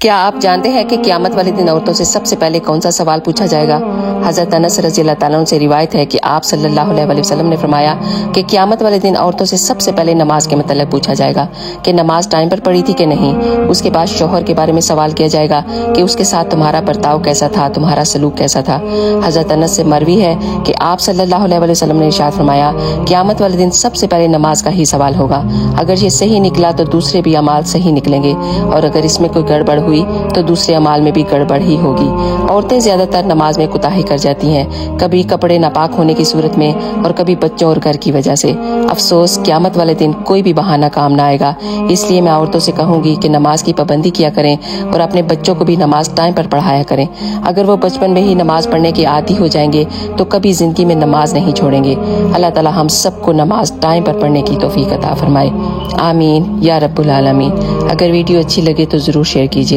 क्या आप जानते हैं कि क़यामत वाले दिन औरतों से सबसे पहले कौन सा सवाल पूछा जाएगा? हज़रत अनस रज़ियल्लाहु ताला अन्हु से रिवायत है कि आप सल्लल्लाहु अलैहि वसल्लम ने फरमाया कि क़यामत वाले दिन औरतों से सबसे पहले नमाज के मतलब पूछा जाएगा कि नमाज टाइम पर पढ़ी थी कि नहीं। उसके बाद शौहर के बारे में सवाल किया जाएगा कि उसके साथ तुम्हारा बर्ताव कैसा था, तुम्हारा सलूक कैसा था। हज़रत अनस से मरवी है कि आप सल्लल्लाहु अलैहि वसल्लम ने इरशाद फरमाया, क़यामत वाले दिन सबसे पहले नमाज का ही सवाल होगा। अगर ये सही निकला तो दूसरे भी अमाल सही निकलेंगे, और अगर इसमें कोई गड़बड़ हुई तो दूसरे अमाल में भी गड़बड़ ही होगी। औरतें ज्यादातर नमाज में कुताही कर जाती हैं, कभी कपड़े नापाक होने की सूरत में और कभी बच्चों और घर की वजह से। अफसोस, क़यामत वाले दिन कोई भी बहाना काम ना आएगा। इसलिए मैं औरतों से कहूंगी कि नमाज की पाबंदी किया करें और अपने बच्चों को भी नमाज टाइम पर पढ़ाया करें। अगर वो बचपन में ही नमाज पढ़ने के आदी हो जाएंगे तो कभी जिंदगी में नमाज नहीं छोड़ेंगे। अल्लाह ताला हम सबको नमाज टाइम पर पढ़ने की तौफीक अता फरमाए। आमीन या रब्बुल आलमीन। अगर वीडियो अच्छी लगे तो जरूर शेयर कीजिए।